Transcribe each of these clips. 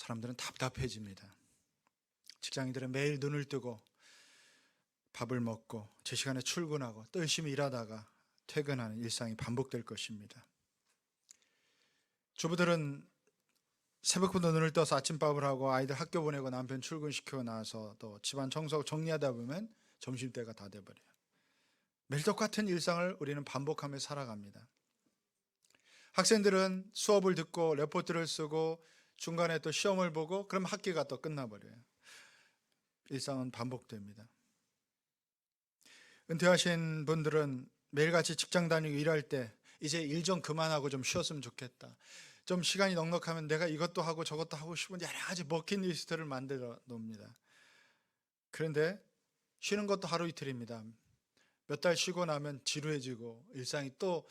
사람들은 답답해집니다. 직장인들은 매일 눈을 뜨고 밥을 먹고 제 시간에 출근하고 또 열심히 일하다가 퇴근하는 일상이 반복될 것입니다. 주부들은 새벽부터 눈을 떠서 아침밥을 하고 아이들 학교 보내고 남편 출근시키고 나서 또 집안 청소하고 정리하다 보면 점심때가 다 돼버려요. 매일 똑같은 일상을 우리는 반복하며 살아갑니다. 학생들은 수업을 듣고 레포트를 쓰고 중간에 또 시험을 보고 그럼 학기가 또 끝나버려요. 일상은 반복됩니다. 은퇴하신 분들은 매일같이 직장 다니고 일할 때 이제 일 좀 그만하고 좀 쉬었으면 좋겠다. 좀 시간이 넉넉하면 내가 이것도 하고 저것도 하고 싶은 여러 가지 버킷리스트를 만들어 놓습니다. 그런데 쉬는 것도 하루 이틀입니다. 몇 달 쉬고 나면 지루해지고 일상이 또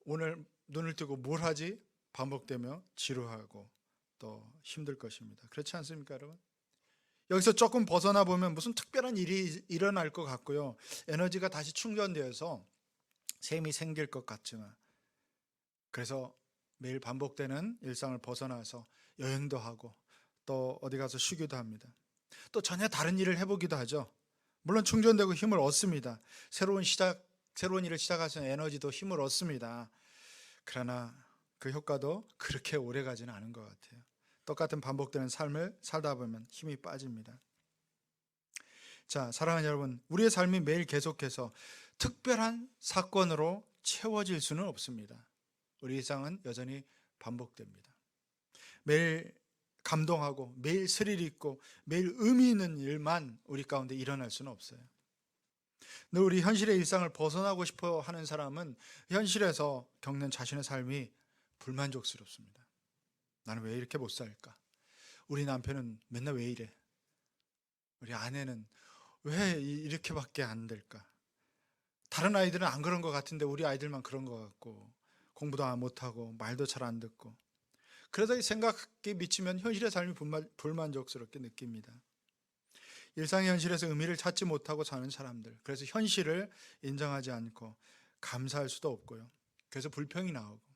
오늘 눈을 뜨고 뭘 하지? 반복되며 지루하고 또 힘들 것입니다. 그렇지 않습니까, 여러분? 여기서 조금 벗어나 보면 무슨 특별한 일이 일어날 것 같고요. 에너지가 다시 충전되어서 셈이 생길 것 같지만, 그래서 매일 반복되는 일상을 벗어나서 여행도 하고 또 어디 가서 쉬기도 합니다. 또 전혀 다른 일을 해보기도 하죠. 물론 충전되고 힘을 얻습니다. 새로운 일을 시작하시는 에너지도 힘을 얻습니다. 그러나 그 효과도 그렇게 오래 가지는 않은 것 같아요. 똑같은 반복되는 삶을 살다 보면 힘이 빠집니다. 자, 사랑하는 여러분, 우리의 삶이 매일 계속해서 특별한 사건으로 채워질 수는 없습니다. 우리 일상은 여전히 반복됩니다. 매일 감동하고 매일 스릴 있고 매일 의미 있는 일만 우리 가운데 일어날 수는 없어요. 늘 우리 현실의 일상을 벗어나고 싶어 하는 사람은 현실에서 겪는 자신의 삶이 불만족스럽습니다. 나는 왜 이렇게 못 살까? 우리 남편은 맨날 왜 이래? 우리 아내는 왜 이렇게밖에 안 될까? 다른 아이들은 안 그런 것 같은데 우리 아이들만 그런 것 같고 공부도 못하고 말도 잘 안 듣고, 그래서 이 생각에 미치면 현실의 삶이 불만족스럽게 느낍니다. 일상의 현실에서 의미를 찾지 못하고 사는 사람들, 그래서 현실을 인정하지 않고 감사할 수도 없고요. 그래서 불평이 나오고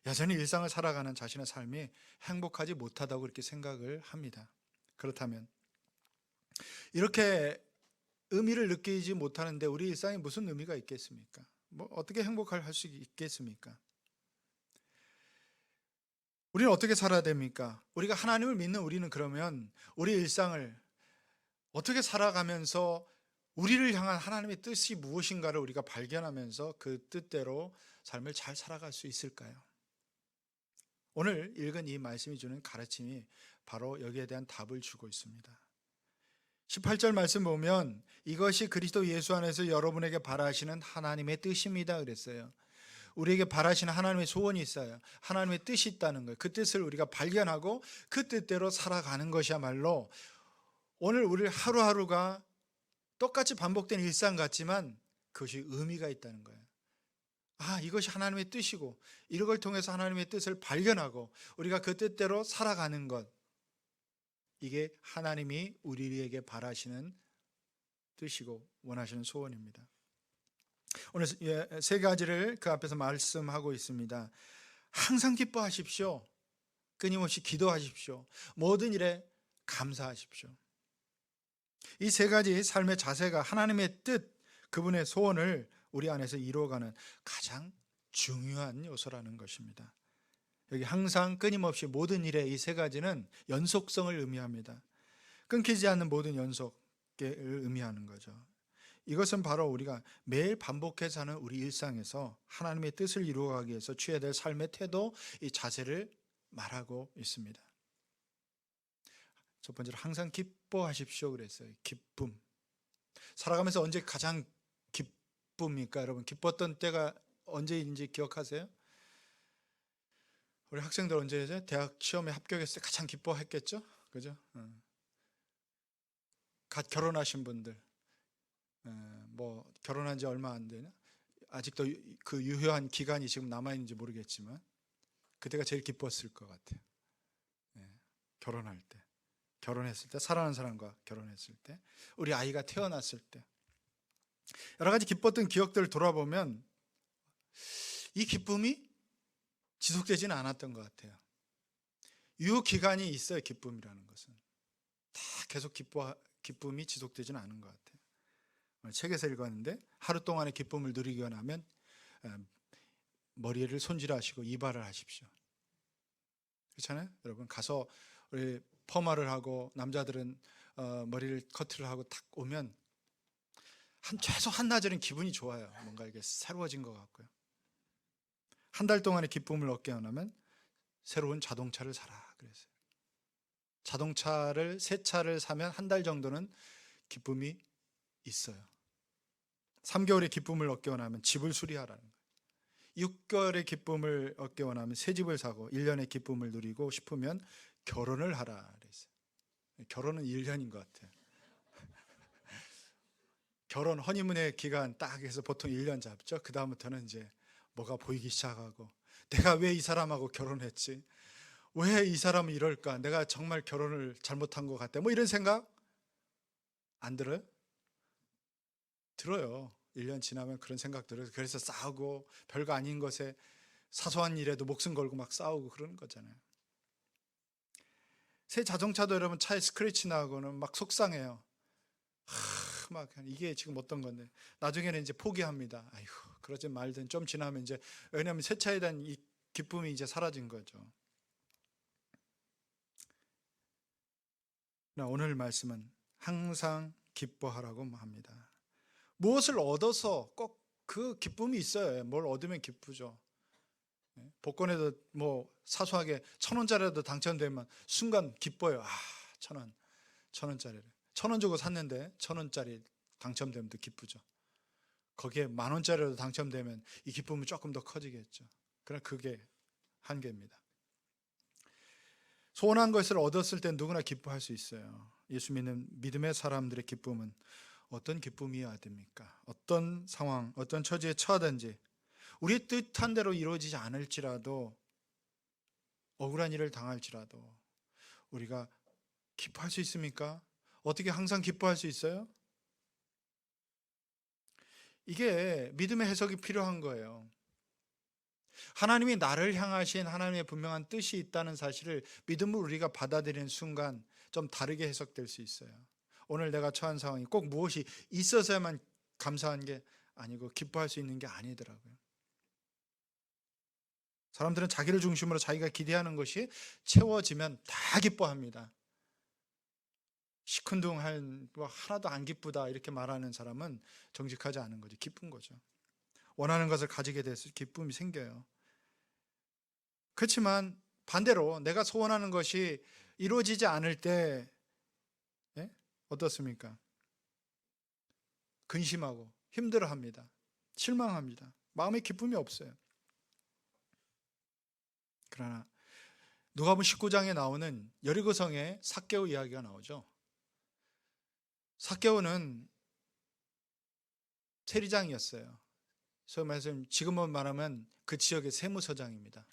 여전히 일상을 살아가는 자신의 삶이 행복하지 못하다고 그렇게 생각을 합니다. 그렇다면 이렇게 의미를 느끼지 못하는데 우리 일상에 무슨 의미가 있겠습니까? 어떻게 행복할 수 있겠습니까? 우리는 어떻게 살아야 됩니까? 우리가 하나님을 믿는 우리는 그러면 우리 일상을 어떻게 살아가면서 우리를 향한 하나님의 뜻이 무엇인가를 우리가 발견하면서 그 뜻대로 삶을 잘 살아갈 수 있을까요? 오늘 읽은 이 말씀이 주는 가르침이 바로 여기에 대한 답을 주고 있습니다. 18절 말씀 보면 이것이 그리스도 예수 안에서 여러분에게 바라시는 하나님의 뜻입니다 그랬어요. 우리에게 바라시는 하나님의 소원이 있어요. 하나님의 뜻이 있다는 거예요. 그 뜻을 우리가 발견하고 그 뜻대로 살아가는 것이야말로 오늘 우리 하루하루가 똑같이 반복된 일상 같지만 그것이 의미가 있다는 거예요. 이것이 하나님의 뜻이고 이걸 통해서 하나님의 뜻을 발견하고 우리가 그 뜻대로 살아가는 것, 이게 하나님이 우리에게 바라시는 뜻이고 원하시는 소원입니다. 오늘 세 가지를 그 앞에서 말씀하고 있습니다. 항상 기뻐하십시오. 끊임없이 기도하십시오. 모든 일에 감사하십시오. 이 세 가지 삶의 자세가 하나님의 뜻, 그분의 소원을 우리 안에서 이루어가는 가장 중요한 요소라는 것입니다. 여기 항상 끊임없이 모든 일에 이 세 가지는 연속성을 의미합니다. 끊기지 않는 모든 연속을 의미하는 거죠. 이것은 바로 우리가 매일 반복해서 사는 우리 일상에서 하나님의 뜻을 이루어가기 위해서 취해야 될 삶의 태도, 이 자세를 말하고 있습니다. 첫 번째로 항상 기뻐하십시오 그랬어요. 기쁨. 살아가면서 언제 가장 기쁩니까? 여러분, 기뻤던 때가 언제인지 기억하세요? 우리 학생들 언제죠? 대학 시험에 합격했을 때 가장 기뻐했겠죠? 그죠? 갓 결혼하신 분들, 결혼한 지 얼마 안 되나? 아직도 그 유효한 기간이 지금 남아있는지 모르겠지만 그때가 제일 기뻤을 것 같아요. 결혼할 때, 결혼했을 때, 사랑하는 사람과 결혼했을 때, 우리 아이가 태어났을 때, 여러 가지 기뻤던 기억들을 돌아보면 이 기쁨이 지속되지는 않았던 것 같아요. 유기간이 있어요. 기쁨이라는 것은 다 계속 기쁨이 지속되지는 않은 것 같아요. 오늘 책에서 읽었는데 하루 동안의 기쁨을 누리기 원하면 머리를 손질하시고 이발을 하십시오. 그렇잖아요. 여러분 가서 우리 퍼마를 하고 남자들은 머리를 커트를 하고 탁 오면 최소 한나절은 기분이 좋아요. 뭔가 이게 새로워진 것 같고요. 한 달 동안의 기쁨을 얻게 하려면 새로운 자동차를 사라 그랬어요. 자동차를 새 차를 사면 한 달 정도는 기쁨이 있어요. 3개월의 기쁨을 얻게 원하면 집을 수리하라는 거예요. 6개월의 기쁨을 얻게 원하면 새 집을 사고 1년의 기쁨을 누리고 싶으면 결혼을 하라 그랬어요. 결혼은 1년인 것 같아요. 결혼 허니문의 기간 딱 해서 보통 1년 잡죠. 그 다음부터는 이제 뭐가 보이기 시작하고 내가 왜 이 사람하고 결혼했지? 왜 이 사람은 이럴까? 내가 정말 결혼을 잘못한 것 같아. 뭐 이런 생각 안 들어요? 들어요. 1년 지나면 그런 생각 들어요. 그래서 싸우고 별거 아닌 것에 사소한 일에도 목숨 걸고 막 싸우고 그러는 거잖아요. 새 자동차도 여러분 차에 스크래치 나고는 막 속상해요. 막 이게 지금 어떤 건데 나중에는 이제 포기합니다. 아이고 그러지 말든 좀 지나면 이제 왜냐하면 새 차에 대한 이 기쁨이 이제 사라진 거죠. 오늘 말씀은 항상 기뻐하라고 합니다. 무엇을 얻어서 꼭 그 기쁨이 있어요. 뭘 얻으면 기쁘죠. 복권에도 뭐 사소하게 1,000원짜리라도 당첨되면 순간 기뻐요. 1,000원, 1,000원짜리를 1,000원 주고 샀는데 1,000원짜리 당첨되면 더 기쁘죠. 거기에 10,000원짜리라도 당첨되면 이 기쁨은 조금 더 커지겠죠. 그러나 그게 한계입니다. 소원한 것을 얻었을 때 누구나 기뻐할 수 있어요. 예수 믿는 믿음의 사람들의 기쁨은 어떤 기쁨이어야 됩니까? 어떤 상황, 어떤 처지에 처하든지 우리 뜻한 대로 이루어지지 않을지라도 억울한 일을 당할지라도 우리가 기뻐할 수 있습니까? 어떻게 항상 기뻐할 수 있어요? 이게 믿음의 해석이 필요한 거예요. 하나님이 나를 향하신 하나님의 분명한 뜻이 있다는 사실을 믿음으로 우리가 받아들이는 순간 좀 다르게 해석될 수 있어요. 오늘 내가 처한 상황이 꼭 무엇이 있어서야만 감사한 게 아니고 기뻐할 수 있는 게 아니더라고요. 사람들은 자기를 중심으로 자기가 기대하는 것이 채워지면 다 기뻐합니다. 시큰둥한 뭐 하나도 안 기쁘다 이렇게 말하는 사람은 정직하지 않은 거죠. 기쁜 거죠. 원하는 것을 가지게 돼서 기쁨이 생겨요. 그렇지만 반대로 내가 소원하는 것이 이루어지지 않을 때 어떻습니까? 근심하고 힘들어합니다. 실망합니다. 마음에 기쁨이 없어요. 그러나 누가복음 19장에 나오는 여리고성의 삭개오 이야기가 나오죠. 삭개오는 세리장이었어요. 소위 말해서 지금은 말하면 그 지역의 세무서장입니다.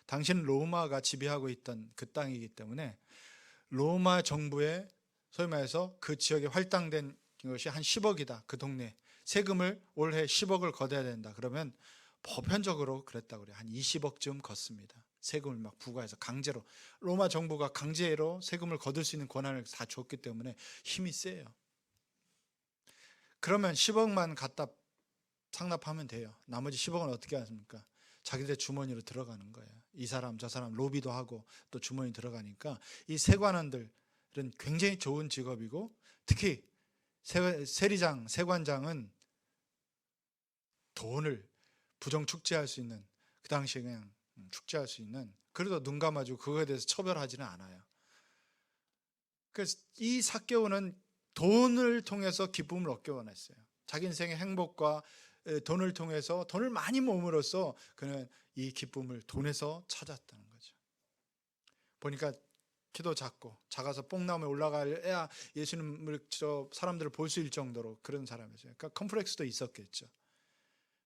당시는 로마가 지배하고 있던 그 땅이기 때문에 로마 정부의 소위 말해서 그 지역에 할당된 것이 한 10억이다. 그 동네 세금을 올해 10억을 걷어야 된다. 그러면 보편적으로 그랬다고 그래요. 한 20억쯤 걷습니다. 세금을 막 부과해서 강제로 로마 정부가 강제로 세금을 거둘 수 있는 권한을 다 줬기 때문에 힘이 세요. 그러면 10억만 갖다 상납하면 돼요. 나머지 10억은 어떻게 하십니까? 자기들 주머니로 들어가는 거예요. 이 사람 저 사람 로비도 하고 또 주머니 들어가니까 이 세관원들은 굉장히 좋은 직업이고 특히 세리장, 세관장은 돈을 부정 축제할 수 있는 그 당시에 그냥 축제할 수 있는 그래도 눈 감아주고 그거에 대해서 처벌하지는 않아요. 그래서 이 삭개오는 돈을 통해서 기쁨을 얻기 원했어요. 자기 인생의 행복과 돈을 통해서 돈을 많이 모음으로써 그는 이 기쁨을 돈에서 찾았다는 거죠. 보니까 키도 작아서 뽕나무에 올라가야 예수님을 사람들을 볼 수 있을 정도로 그런 사람이었어요. 그러니까 컴플렉스도 있었겠죠.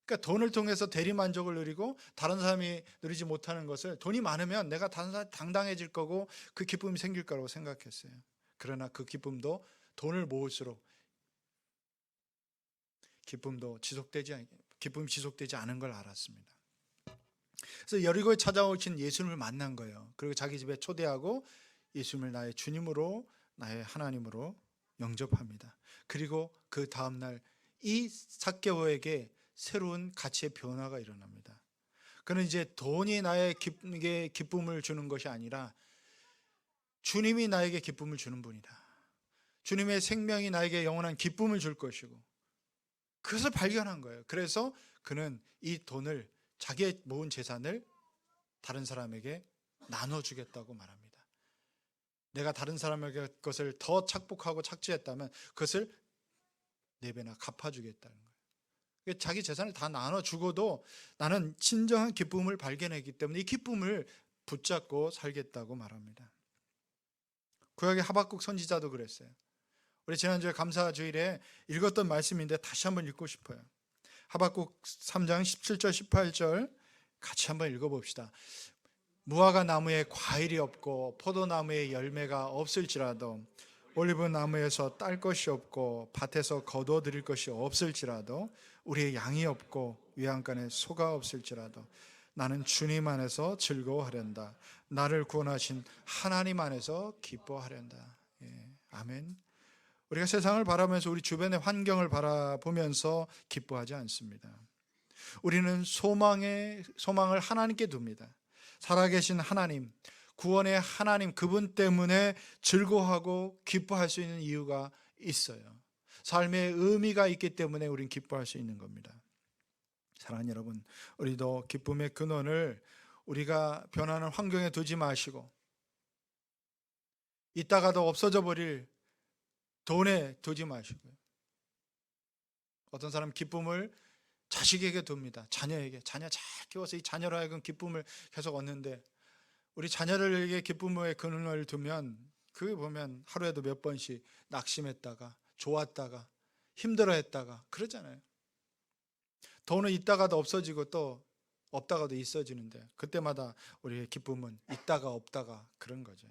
그러니까 돈을 통해서 대리만족을 누리고 다른 사람이 누리지 못하는 것을 돈이 많으면 내가 당당해질 거고 그 기쁨이 생길 거라고 생각했어요. 그러나 그 기쁨도 돈을 모을수록 기쁨이 지속되지 않은 걸 알았습니다. 그래서 여리고에 찾아오신 예수님을 만난 거예요. 그리고 자기 집에 초대하고 예수님을 나의 주님으로, 나의 하나님으로 영접합니다. 그리고 그 다음날 이 삭개오에게 새로운 가치의 변화가 일어납니다. 그는 이제 돈이 나에게 기쁨을 주는 것이 아니라 주님이 나에게 기쁨을 주는 분이다. 주님의 생명이 나에게 영원한 기쁨을 줄 것이고, 그것을 발견한 거예요. 그래서 그는 이 돈을, 자기의 모은 재산을 다른 사람에게 나눠주겠다고 말합니다. 내가 다른 사람에게 것을 더 착복하고 착취했다면 그것을 4배나 갚아주겠다는 거예요. 자기 재산을 다 나눠주고도 나는 진정한 기쁨을 발견했기 때문에 이 기쁨을 붙잡고 살겠다고 말합니다. 구약의 하박국 선지자도 그랬어요. 우리 지난주에 감사주일에 읽었던 말씀인데 다시 한번 읽고 싶어요. 하박국 3장 17절 18절 같이 한번 읽어봅시다. 무화과 나무에 과일이 없고 포도나무에 열매가 없을지라도, 올리브 나무에서 딸 것이 없고 밭에서 거두어 드릴 것이 없을지라도, 우리의 양이 없고 외양간에 소가 없을지라도 나는 주님 안에서 즐거워하련다. 나를 구원하신 하나님 안에서 기뻐하련다. 아멘. 우리가 세상을 바라보면서 우리 주변의 환경을 바라보면서 기뻐하지 않습니다. 우리는 소망을 하나님께 둡니다. 살아계신 하나님, 구원의 하나님, 그분 때문에 즐거워하고 기뻐할 수 있는 이유가 있어요. 삶의 의미가 있기 때문에 우리는 기뻐할 수 있는 겁니다. 사랑하는 여러분, 우리도 기쁨의 근원을 우리가 변하는 환경에 두지 마시고 이따가도 없어져 버릴 돈에 두지 마시고요. 어떤 사람 기쁨을 자식에게 둡니다. 자녀에게. 자녀 잘 키워서 이 자녀로 하여금 기쁨을 계속 얻는데, 우리 자녀들에게 기쁨의 근원을 두면 그게 보면 하루에도 몇 번씩 낙심했다가 좋았다가 힘들어했다가 그러잖아요. 돈은 있다가도 없어지고 또 없다가도 있어지는데, 그때마다 우리의 기쁨은 있다가 없다가 그런 거죠.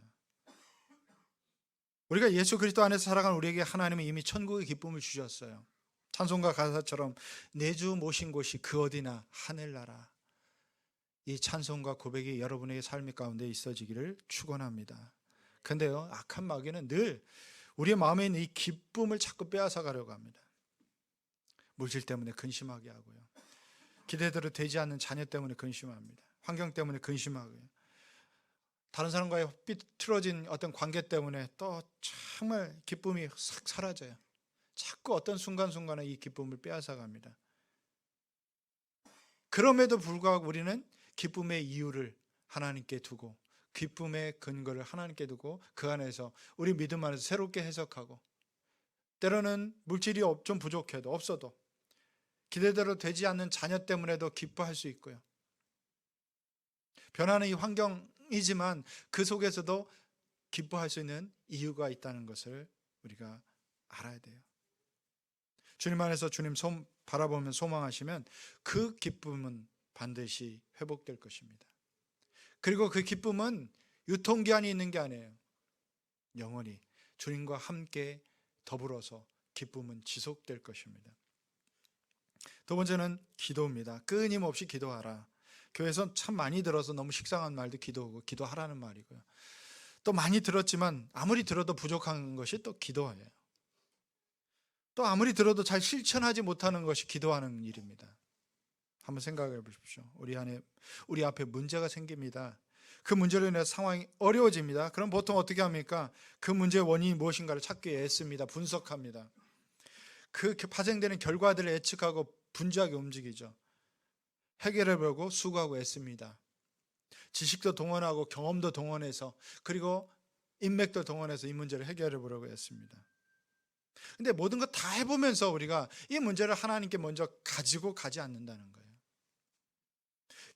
우리가 예수 그리스도 안에서 살아가는 우리에게 하나님은 이미 천국의 기쁨을 주셨어요. 찬송가 가사처럼 내 주 모신 곳이 그 어디나 하늘나라. 이 찬송과 고백이 여러분의 삶의 가운데 있어지기를 축원합니다. 그런데요, 악한 마귀는 늘 우리의 마음에 있는 이 기쁨을 자꾸 빼앗아 가려고 합니다. 물질 때문에 근심하게 하고요, 기대대로 되지 않는 자녀 때문에 근심합니다. 환경 때문에 근심하고요, 다른 사람과의 삐뚤어진 어떤 관계 때문에 또 정말 기쁨이 싹 사라져요. 자꾸 어떤 순간순간에 이 기쁨을 빼앗아 갑니다. 그럼에도 불구하고 우리는 기쁨의 이유를 하나님께 두고, 기쁨의 근거를 하나님께 두고, 그 안에서 우리 믿음 안에서 새롭게 해석하고, 때로는 물질이 좀 부족해도 없어도 기대대로 되지 않는 자녀 때문에도 기뻐할 수 있고요, 변하는 이 환경이지만 그 속에서도 기뻐할 수 있는 이유가 있다는 것을 우리가 알아야 돼요. 주님 안에서 주님 바라보면 소망하시면 그 기쁨은 반드시 회복될 것입니다. 그리고 그 기쁨은 유통기한이 있는 게 아니에요. 영원히 주님과 함께 더불어서 기쁨은 지속될 것입니다. 두 번째는 기도입니다. 끊임없이 기도하라. 교회에서 참 많이 들어서 너무 식상한 말도 기도하고 기도하라는 말이고요, 또 많이 들었지만 아무리 들어도 부족한 것이 또 기도예요. 또 아무리 들어도 잘 실천하지 못하는 것이 기도하는 일입니다. 한번 생각해 보십시오. 우리 앞에 문제가 생깁니다. 그 문제로 인해서 상황이 어려워집니다. 그럼 보통 어떻게 합니까? 그 문제의 원인이 무엇인가를 찾기 위해 애씁니다. 분석합니다. 그 파생되는 결과들을 예측하고 분주하게 움직이죠. 해결해보고 수고하고 애씁니다. 지식도 동원하고 경험도 동원해서, 그리고 인맥도 동원해서 이 문제를 해결해보려고 애씁니다. 근데 모든 것 다 해보면서 우리가 이 문제를 하나님께 먼저 가지고 가지 않는다는 거예요.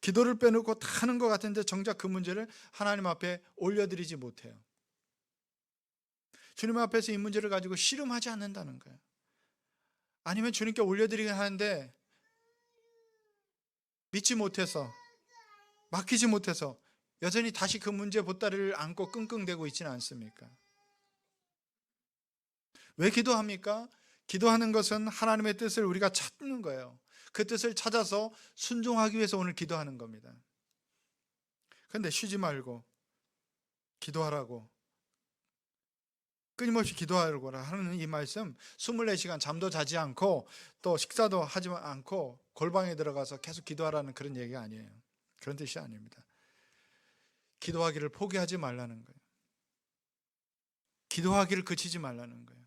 기도를 빼놓고 다 하는 것 같은데 정작 그 문제를 하나님 앞에 올려드리지 못해요. 주님 앞에서 이 문제를 가지고 씨름하지 않는다는 거예요. 아니면 주님께 올려드리긴 하는데 믿지 못해서, 맡기지 못해서 여전히 다시 그 문제 보따리를 안고 끙끙대고 있지는 않습니까? 왜 기도합니까? 기도하는 것은 하나님의 뜻을 우리가 찾는 거예요. 그 뜻을 찾아서 순종하기 위해서 오늘 기도하는 겁니다. 근데 쉬지 말고 기도하라고, 끊임없이 기도하라고 하는 이 말씀, 24시간 잠도 자지 않고 또 식사도 하지 않고 골방에 들어가서 계속 기도하라는 그런 얘기가 아니에요. 그런 뜻이 아닙니다. 기도하기를 포기하지 말라는 거예요. 기도하기를 그치지 말라는 거예요.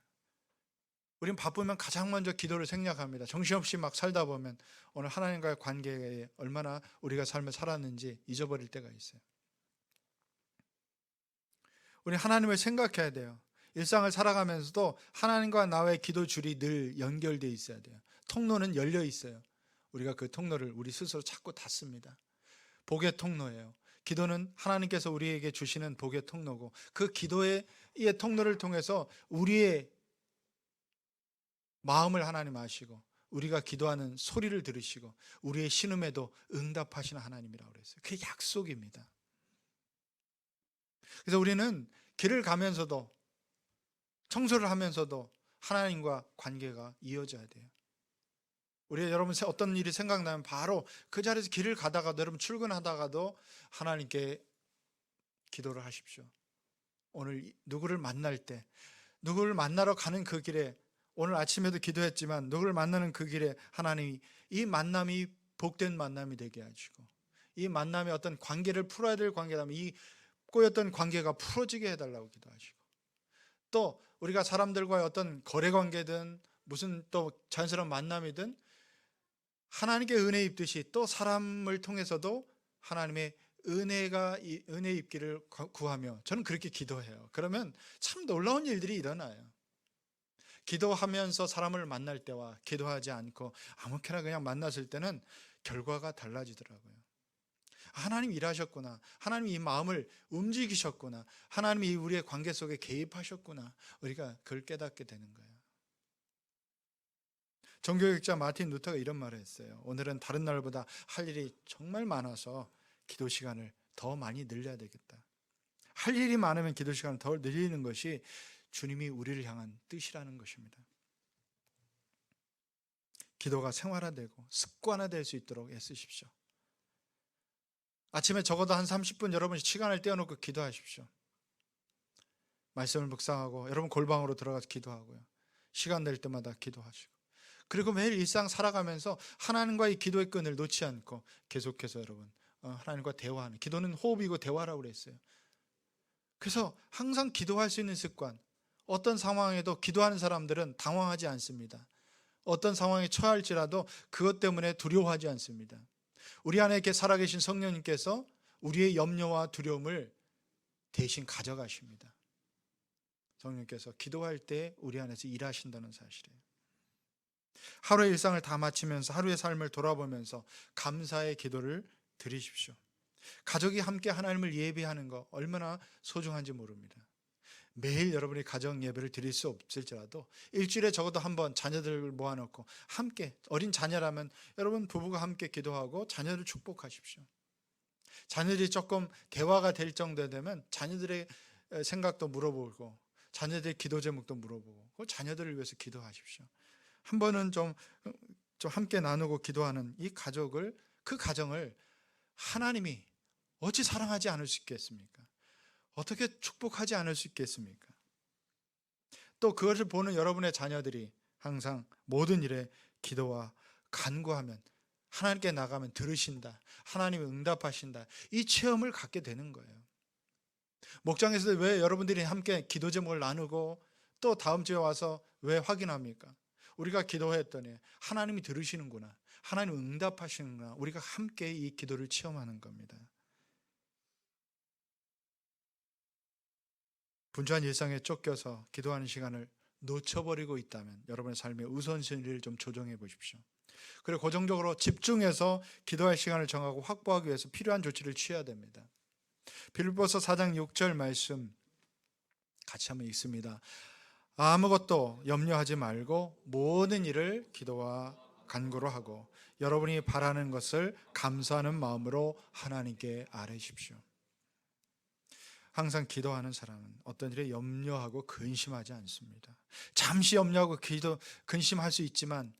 우린 바쁘면 가장 먼저 기도를 생략합니다. 정신없이 막 살다 보면 오늘 하나님과의 관계에 얼마나 우리가 삶을 살았는지 잊어버릴 때가 있어요. 우리 하나님을 생각해야 돼요. 일상을 살아가면서도 하나님과 나의 기도 줄이 늘 연결되어 있어야 돼요. 통로는 열려 있어요. 우리가 그 통로를 우리 스스로 자꾸 닫습니다. 복의 통로예요. 기도는 하나님께서 우리에게 주시는 복의 통로고, 그 기도의 이 통로를 통해서 우리의 마음을 하나님 아시고 우리가 기도하는 소리를 들으시고 우리의 신음에도 응답하시는 하나님이라고 그랬어요. 그게 약속입니다. 그래서 우리는 길을 가면서도 청소를 하면서도 하나님과 관계가 이어져야 돼요. 우리 여러분 어떤 일이 생각나면 바로 그 자리에서 길을 가다가도, 여러분 출근하다가도 하나님께 기도를 하십시오. 오늘 누구를 만날 때, 누구를 만나러 가는 그 길에, 오늘 아침에도 기도했지만 누구를 만나는 그 길에 하나님이 이 만남이 복된 만남이 되게 하시고, 이 만남의 어떤 관계를 풀어야 될 관계라면 이 꼬였던 관계가 풀어지게 해달라고 기도하시고, 또 우리가 사람들과의 어떤 거래 관계든 무슨 또 자연스러운 만남이든 하나님께 은혜 입듯이 또 사람을 통해서도 하나님의 은혜 입기를 구하며, 저는 그렇게 기도해요. 그러면 참 놀라운 일들이 일어나요. 기도하면서 사람을 만날 때와 기도하지 않고 아무렇게나 그냥 만났을 때는 결과가 달라지더라고요. 하나님 일하셨구나, 하나님이 이 마음을 움직이셨구나, 하나님이 우리의 관계 속에 개입하셨구나, 우리가 그걸 깨닫게 되는 거예요. 종교개혁자 마틴 루터가 이런 말을 했어요. 오늘은 다른 날보다 할 일이 정말 많아서 기도 시간을 더 많이 늘려야 되겠다. 할 일이 많으면 기도 시간을 더 늘리는 것이 주님이 우리를 향한 뜻이라는 것입니다. 기도가 생활화되고 습관화될 수 있도록 애쓰십시오. 아침에 적어도 한 30분 여러분 시간을 떼어놓고 기도하십시오. 말씀을 묵상하고 여러분 골방으로 들어가서 기도하고요. 시간 될 때마다 기도하시고, 그리고 매일 일상 살아가면서 하나님과의 기도의 끈을 놓지 않고 계속해서 여러분 하나님과 대화하는, 기도는 호흡이고 대화라고 그랬어요. 그래서 항상 기도할 수 있는 습관, 어떤 상황에도 기도하는 사람들은 당황하지 않습니다. 어떤 상황에 처할지라도 그것 때문에 두려워하지 않습니다. 우리 안에 이렇게 살아계신 성령님께서 우리의 염려와 두려움을 대신 가져가십니다. 성령님께서 기도할 때 우리 안에서 일하신다는 사실이에요. 하루의 일상을 다 마치면서 하루의 삶을 돌아보면서 감사의 기도를 드리십시오. 가족이 함께 하나님을 예배하는 거 얼마나 소중한지 모릅니다. 매일 여러분이 가정 예배를 드릴 수 없을지라도 일주일에 적어도 한 번 자녀들을 모아놓고 함께, 어린 자녀라면 여러분 부부가 함께 기도하고 자녀를 축복하십시오. 자녀들이 조금 대화가 될 정도 되면 자녀들의 생각도 물어보고 자녀들의 기도 제목도 물어보고 그 자녀들을 위해서 기도하십시오. 한 번은 좀 함께 나누고 기도하는 이 가족을, 그 가정을 하나님이 어찌 사랑하지 않을 수 있겠습니까? 어떻게 축복하지 않을 수 있겠습니까? 또 그것을 보는 여러분의 자녀들이 항상 모든 일에 기도와 간구하면, 하나님께 나가면 들으신다, 하나님이 응답하신다, 이 체험을 갖게 되는 거예요. 목장에서도 왜 여러분들이 함께 기도 제목을 나누고 또 다음 주에 와서 왜 확인합니까? 우리가 기도했더니 하나님이 들으시는구나, 하나님 응답하시는구나, 우리가 함께 이 기도를 체험하는 겁니다. 분주한 일상에 쫓겨서 기도하는 시간을 놓쳐버리고 있다면 여러분의 삶의 우선순위를 좀 조정해 보십시오. 그리고 고정적으로 집중해서 기도할 시간을 정하고 확보하기 위해서 필요한 조치를 취해야 됩니다. 빌립보서 4장 6절 말씀 같이 한번 읽습니다. 아무것도 염려하지 말고 모든 일을 기도와 간구로 하고 여러분이 바라는 것을 감사하는 마음으로 하나님께 아뢰십시오. 항상 기도하는 사람은 어떤 일에 염려하고 근심하지 않습니다. 잠시 염려하고 근심할 수 있지만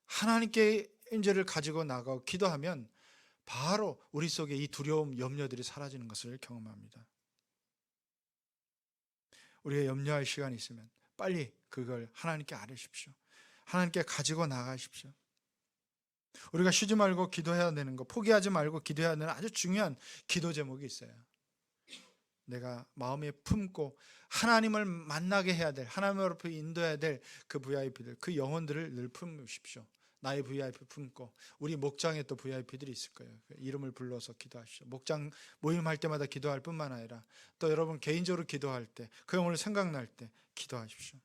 하나님께 인재를 가지고 나가고 기도하면 바로 우리 속에 이 두려움, 염려들이 사라지는 것을 경험합니다. 우리가 염려할 시간이 있으면 빨리 그걸 하나님께 아뢰십시오. 하나님께 가지고 나가십시오. 우리가 쉬지 말고 기도해야 되는 거, 포기하지 말고 기도해야 되는 아주 중요한 기도 제목이 있어요. 내가 마음에 품고 하나님을 만나게 해야 될, 하나님 앞에 인도해야 될 그 VIP들, 그 영혼들을 늘 품으십시오. 나의 VIP 품고, 우리 목장에 또 VIP들이 있을 거예요. 이름을 불러서 기도하십시오. 목장 모임할 때마다 기도할 뿐만 아니라 또 여러분 개인적으로 기도할 때, 그 영혼을 생각날 때 기도하십시오.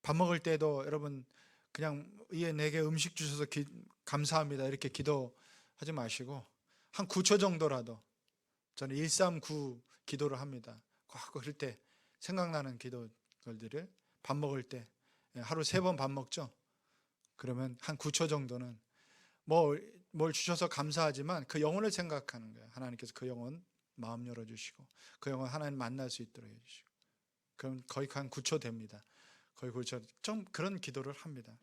밥 먹을 때도 여러분 그냥 내게 음식 주셔서 감사합니다 이렇게 기도하지 마시고 한 9초 정도라도, 저는 139 기도를 합니다. 그럴 때 생각나는 기도들을 밥 먹을 때, 하루 3번 밥 먹죠. 그러면 한 9초 정도는 뭘 주셔서 감사하지만 그 영혼을 생각하는 거예요. 하나님께서 그 영혼 마음 열어주시고 그 영혼 하나님 만날 수 있도록 해주시고, 그럼 거의 한 9초 됩니다. 거의 9초 좀 그런 기도를 합니다.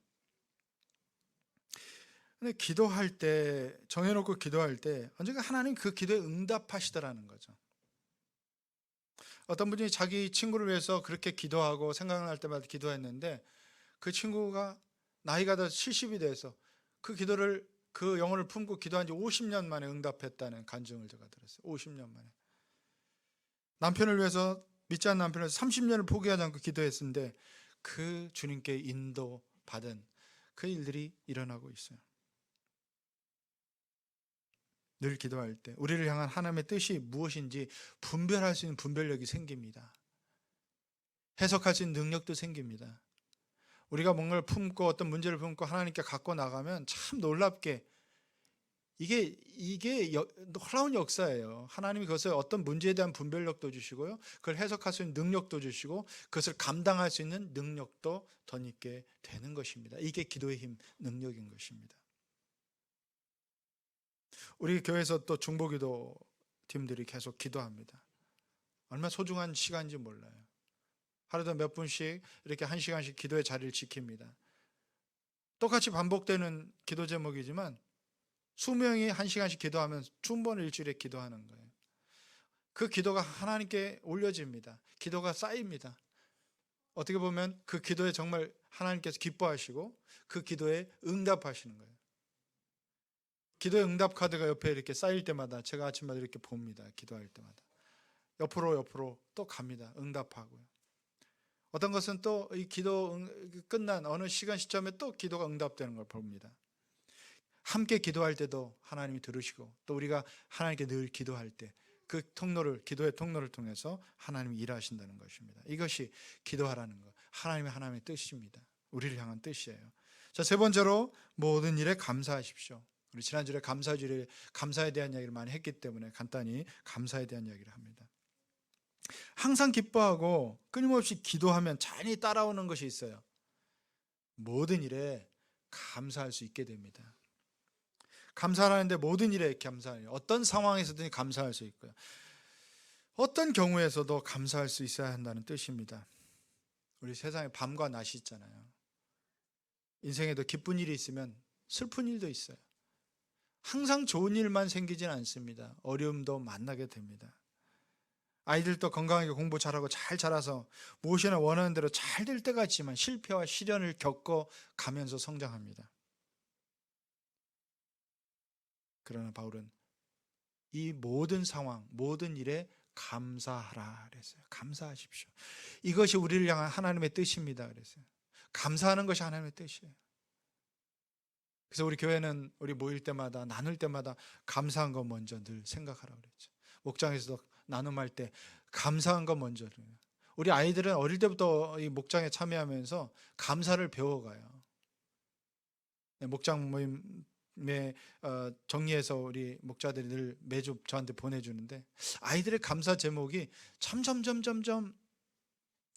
근데 기도할 때, 정해놓고 기도할 때 언젠가 하나님 그 기도에 응답하시더라는 거죠. 어떤 분이 자기 친구를 위해서 그렇게 기도하고 생각날 때마다 기도했는데 그 친구가 나이가 더 70이 돼서 그 영혼을 품고 기도한 지 50년 만에 응답했다는 간증을 제가 들었어요. 50년 만에. 남편을 위해서, 믿지 않는 남편을 위해서 30년을 포기하지 않고 기도했는데 그 주님께 인도받은 그 일들이 일어나고 있어요. 늘 기도할 때 우리를 향한 하나님의 뜻이 무엇인지 분별할 수 있는 분별력이 생깁니다. 해석할 수 있는 능력도 생깁니다. 우리가 뭔가를 품고 어떤 문제를 품고 하나님께 갖고 나가면 참 놀랍게 이게 놀라운 역사예요. 하나님이 그것을 어떤 문제에 대한 분별력도 주시고요, 그걸 해석할 수 있는 능력도 주시고 그것을 감당할 수 있는 능력도 덧입게 되는 것입니다. 이게 기도의 힘, 능력인 것입니다. 우리 교회에서 또 중보기도 팀들이 계속 기도합니다. 얼마나 소중한 시간인지 몰라요. 하루도 몇 분씩 이렇게 1시간씩 기도의 자리를 지킵니다. 똑같이 반복되는 기도 제목이지만 수명이 1시간씩 기도하면 20번을 일주일에 기도하는 거예요. 그 기도가 하나님께 올려집니다. 기도가 쌓입니다. 어떻게 보면 그 기도에 정말 하나님께서 기뻐하시고 그 기도에 응답하시는 거예요. 기도의 응답 카드가 옆에 이렇게 쌓일 때마다 제가 아침마다 이렇게 봅니다. 기도할 때마다 옆으로 또 갑니다. 응답하고요. 어떤 것은 또 이 기도 끝난 어느 시점에 또 기도가 응답되는 걸 봅니다. 함께 기도할 때도 하나님이 들으시고, 또 우리가 하나님께 늘 기도할 때 그 기도의 통로를 통해서 하나님이 일하신다는 것입니다. 이것이 기도하라는 것, 하나님의 뜻입니다. 우리를 향한 뜻이에요. 자, 세 번째로 모든 일에 감사하십시오. 우리 지난주에 감사에 대한 이야기를 많이 했기 때문에 간단히 감사에 대한 이야기를 합니다. 항상 기뻐하고 끊임없이 기도하면 자연히 따라오는 것이 있어요. 모든 일에 감사할 수 있게 됩니다. 감사하는데 모든 일에 감사해요. 어떤 상황에서든 감사할 수 있고요, 어떤 경우에서도 감사할 수 있어야 한다는 뜻입니다. 우리 세상에 밤과 낮이 있잖아요. 인생에도 기쁜 일이 있으면 슬픈 일도 있어요. 항상 좋은 일만 생기진 않습니다. 어려움도 만나게 됩니다. 아이들도 건강하게 공부 잘하고 잘 자라서 무엇이나 원하는 대로 잘 될 때가 있지만 실패와 시련을 겪어 가면서 성장합니다. 그러나 바울은 이 모든 상황, 모든 일에 감사하라 그랬어요. 감사하십시오. 이것이 우리를 향한 하나님의 뜻입니다 그랬어요. 감사하는 것이 하나님의 뜻이에요. 그래서 우리 교회는 우리 모일 때마다, 나눌 때마다 감사한 거 먼저 늘 생각하라고 그랬죠. 목장에서도 나눔할 때 감사한 거 먼저. 우리 아이들은 어릴 때부터 이 목장에 참여하면서 감사를 배워가요. 목장 모임에 정리해서 우리 목자들이 늘 매주 저한테 보내주는데 아이들의 감사 제목이 점점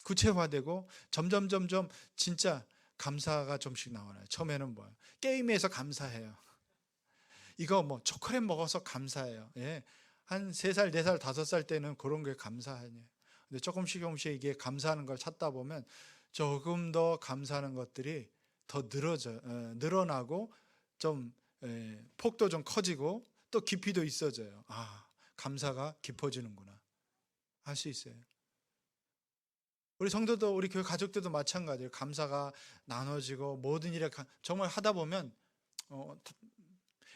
구체화되고 점점 진짜 감사가 좀씩 나와요. 처음에는 뭐예요? 게임에서 감사해요. 이거 초콜릿 먹어서 감사해요. 예. 한 3살, 4살, 5살 때는 그런 게 감사하냐. 근데 조금씩 이게 감사하는 걸 찾다 보면 조금 더 감사하는 것들이 더 늘어나고 좀 폭도 좀 커지고 또 깊이도 있어져요. 감사가 깊어지는구나 할 수 있어요. 우리 성도도 우리 교회 가족들도 마찬가지예요. 감사가 나눠지고 모든 일에 정말 하다 보면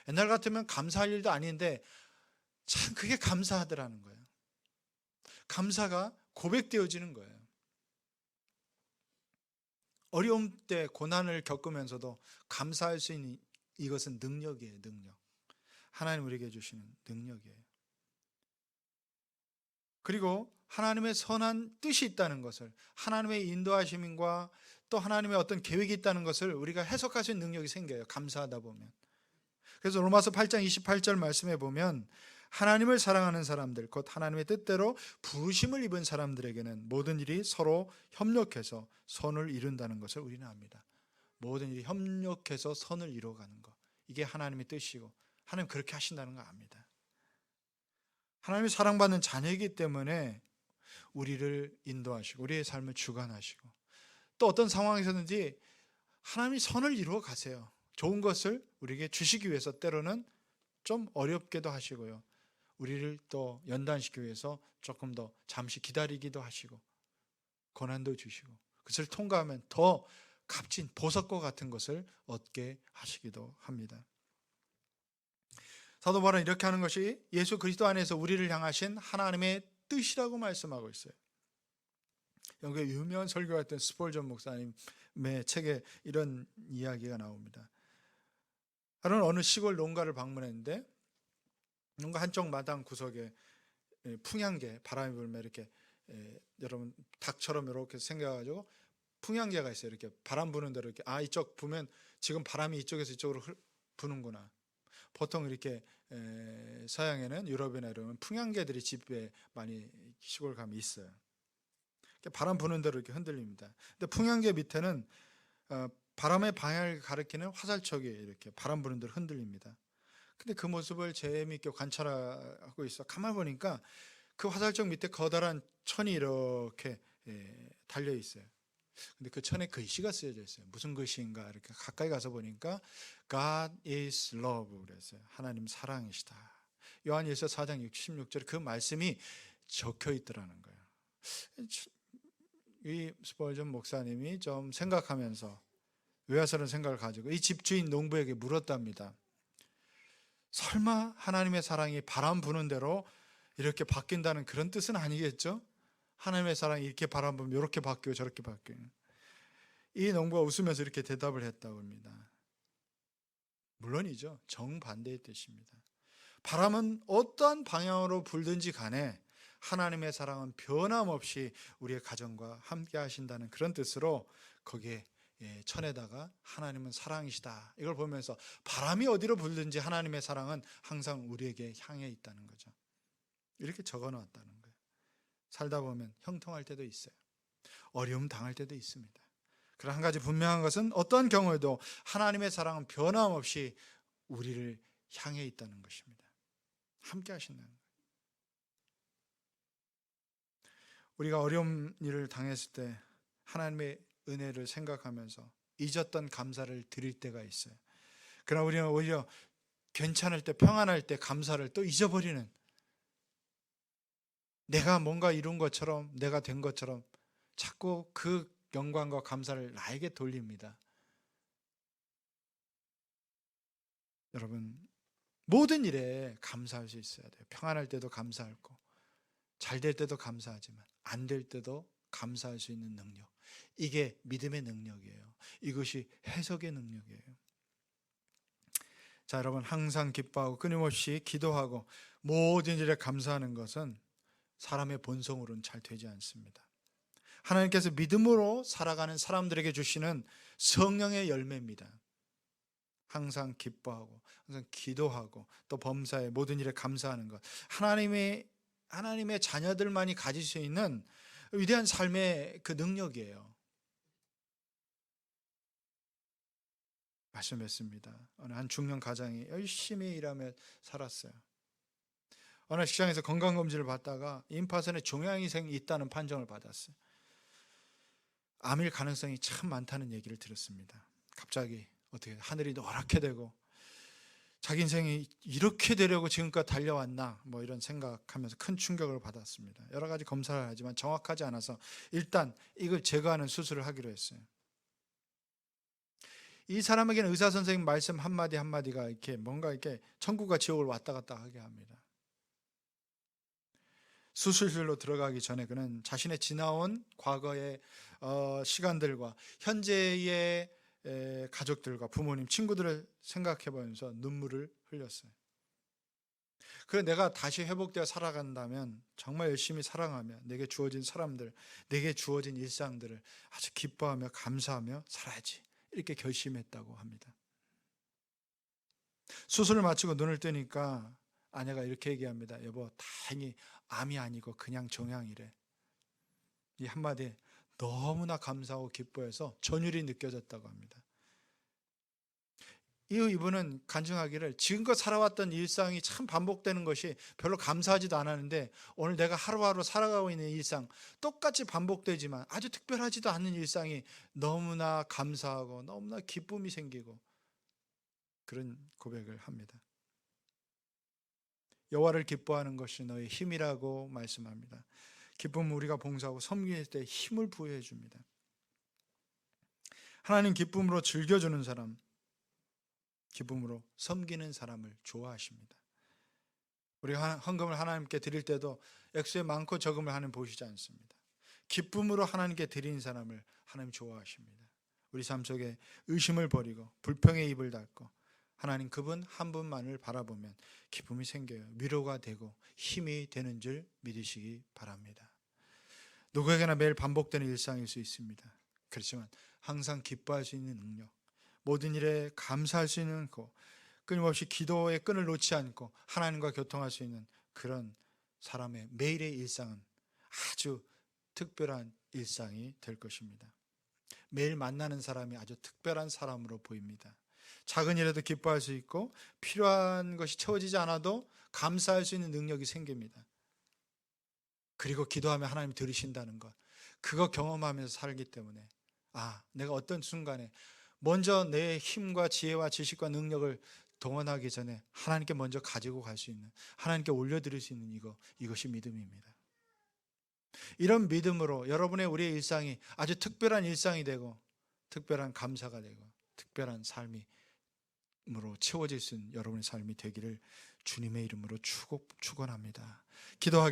옛날 같으면 감사할 일도 아닌데 참 그게 감사하더라는 거예요. 감사가 고백되어지는 거예요. 어려움 때 고난을 겪으면서도 감사할 수 있는 이것은 능력이에요. 능력. 하나님 우리에게 주시는 능력이에요. 그리고 하나님의 선한 뜻이 있다는 것을, 하나님의 인도하심과 또 하나님의 어떤 계획이 있다는 것을 우리가 해석할 수 있는 능력이 생겨요. 감사하다 보면. 그래서 로마서 8장 28절 말씀에 보면 하나님을 사랑하는 사람들, 곧 하나님의 뜻대로 부르심을 입은 사람들에게는 모든 일이 서로 협력해서 선을 이룬다는 것을 우리는 압니다. 모든 일이 협력해서 선을 이루어가는 것, 이게 하나님의 뜻이고 하나님 그렇게 하신다는 거 압니다. 하나님이 사랑받는 자녀이기 때문에 우리를 인도하시고 우리의 삶을 주관하시고 또 어떤 상황에서든지 하나님이 선을 이루어 가세요. 좋은 것을 우리에게 주시기 위해서 때로는 좀 어렵게도 하시고요. 우리를 또 연단시키기 위해서 조금 더 잠시 기다리기도 하시고 고난도 주시고 그것을 통과하면 더 값진 보석과 같은 것을 얻게 하시기도 합니다. 사도 바울은 이렇게 하는 것이 예수 그리스도 안에서 우리를 향하신 하나님의 뜻이라고 말씀하고 있어요. 여기 유명한 설교했던 스폴전 목사님의 책에 이런 이야기가 나옵니다. 하루는 어느 시골 농가를 방문했는데 농가 한쪽 마당 구석에 풍향계, 바람이 불면 이렇게 여러분 닭처럼 이렇게 생겨가지고 풍향계가 있어요. 이렇게 바람 부는 대로 이렇게 이쪽 부면 지금 바람이 이쪽에서 이쪽으로 부는구나. 보통 이렇게 서양에는 유럽이나 이러면 풍향계들이 집에 많이 시골 가면 있어요. 바람 부는 대로 이렇게 흔들립니다. 근데 풍향계 밑에는 바람의 방향을 가리키는 화살촉이 이렇게 바람 부는 대로 흔들립니다. 근데 그 모습을 재미있게 관찰하고 있어. 가만 보니까 그 화살촉 밑에 커다란 천이 이렇게 달려 있어요. 근데 그 천에 글씨가 쓰여져 있어요. 무슨 글씨인가 이렇게 가까이 가서 보니까 God is love 그랬어요. 하나님 사랑이시다. 요한일서 4장 16절에 그 말씀이 적혀 있더라는 거예요. 이 스폴전 목사님이 좀 생각하면서 의아스러운 생각을 가지고 이 집주인 농부에게 물었답니다. 설마 하나님의 사랑이 바람 부는 대로 이렇게 바뀐다는 그런 뜻은 아니겠죠? 하나님의 사랑이 이렇게 바람 불면 이렇게 바뀌고 저렇게 바뀌고. 이 농부가 웃으면서 이렇게 대답을 했다고 합니다. 물론이죠. 정반대의 뜻입니다. 바람은 어떠한 방향으로 불든지 간에 하나님의 사랑은 변함없이 우리의 가정과 함께 하신다는 그런 뜻으로 거기에 천에다가 하나님은 사랑이시다. 이걸 보면서 바람이 어디로 불든지 하나님의 사랑은 항상 우리에게 향해 있다는 거죠. 이렇게 적어 놓았다는 거예요. 살다 보면 형통할 때도 있어요. 어려움 당할 때도 있습니다. 그러나 한 가지 분명한 것은 어떠한 경우에도 하나님의 사랑은 변함없이 우리를 향해 있다는 것입니다. 함께 하신다는 거예요. 우리가 어려운 일을 당했을 때 하나님의 은혜를 생각하면서 잊었던 감사를 드릴 때가 있어요. 그러나 우리는 오히려 괜찮을 때, 평안할 때 감사를 또 잊어버리는, 내가 뭔가 이룬 것처럼, 내가 된 것처럼 자꾸 그 영광과 감사를 나에게 돌립니다. 여러분, 모든 일에 감사할 수 있어야 돼요. 평안할 때도 감사하고, 잘 될 때도 감사하지만 안 될 때도 감사할 수 있는 능력, 이게 믿음의 능력이에요. 이것이 해석의 능력이에요. 자, 여러분, 항상 기뻐하고 끊임없이 기도하고 모든 일에 감사하는 것은 사람의 본성으로는 잘 되지 않습니다. 하나님께서 믿음으로 살아가는 사람들에게 주시는 성령의 열매입니다. 항상 기뻐하고 항상 기도하고 또 범사에 모든 일에 감사하는 것, 하나님의 자녀들만이 가질 수 있는 위대한 삶의 그 능력이에요. 말씀했습니다. 어느 한 중년 가장이 열심히 일하며 살았어요. 어느 시장에서 건강검진을 받다가 임파선에 종양이생이 있다는 판정을 받았어요. 암일 가능성이 참 많다는 얘기를 들었습니다. 갑자기 어떻게 하늘이 노랗게 되고 자기 인생이 이렇게 되려고 지금까지 달려왔나 뭐 이런 생각하면서 큰 충격을 받았습니다. 여러 가지 검사를 하지만 정확하지 않아서 일단 이걸 제거하는 수술을 하기로 했어요. 이 사람에게는 의사 선생님 말씀 한마디 한마디가 이렇게 뭔가 이렇게 천국과 지옥을 왔다 갔다 하게 합니다. 수술실로 들어가기 전에 그는 자신의 지나온 과거의 시간들과 현재의 가족들과 부모님, 친구들을 생각해 보면서 눈물을 흘렸어요. 그래, 내가 다시 회복되어 살아간다면 정말 열심히 사랑하며 내게 주어진 사람들, 내게 주어진 일상들을 아주 기뻐하며 감사하며 살아야지, 이렇게 결심했다고 합니다. 수술을 마치고 눈을 뜨니까 아내가 이렇게 얘기합니다. 여보, 다행히 암이 아니고 그냥 종양이래. 이 한마디에 너무나 감사하고 기뻐해서 전율이 느껴졌다고 합니다. 이후 이분은 간증하기를 지금껏 살아왔던 일상이 참 반복되는 것이 별로 감사하지도 않았는데 오늘 내가 하루하루 살아가고 있는 일상, 똑같이 반복되지만 아주 특별하지도 않은 일상이 너무나 감사하고 너무나 기쁨이 생기고 그런 고백을 합니다. 여호와를 기뻐하는 것이 너의 힘이라고 말씀합니다. 기쁨은 우리가 봉사하고 섬길 때 힘을 부여해 줍니다. 하나님 기쁨으로 즐겨주는 사람, 기쁨으로 섬기는 사람을 좋아하십니다. 우리가 헌금을 하나님께 드릴 때도 액수에 많고 적음을 하나님 보시지 않습니다. 기쁨으로 하나님께 드리는 사람을 하나님 좋아하십니다. 우리 삶 속에 의심을 버리고 불평의 입을 닫고 하나님 그분 한 분만을 바라보면 기쁨이 생겨요. 위로가 되고 힘이 되는 줄 믿으시기 바랍니다. 누구에게나 매일 반복되는 일상일 수 있습니다. 그렇지만 항상 기뻐할 수 있는 능력, 모든 일에 감사할 수 있는 거, 끊임없이 기도의 끈을 놓지 않고 하나님과 교통할 수 있는 그런 사람의 매일의 일상은 아주 특별한 일상이 될 것입니다. 매일 만나는 사람이 아주 특별한 사람으로 보입니다. 작은 일에도 기뻐할 수 있고 필요한 것이 채워지지 않아도 감사할 수 있는 능력이 생깁니다. 그리고 기도하면 하나님 들으신다는 것, 그거 경험하면서 살기 때문에 내가 어떤 순간에 먼저 내 힘과 지혜와 지식과 능력을 동원하기 전에 하나님께 먼저 가지고 갈 수 있는, 하나님께 올려드릴 수 있는 이것이 믿음입니다. 이런 믿음으로 여러분의 우리의 일상이 아주 특별한 일상이 되고 특별한 감사가 되고 특별한 삶으로 채워질 수 있는 여러분의 삶이 되기를 주님의 이름으로 축원합니다. 기도하겠습니다.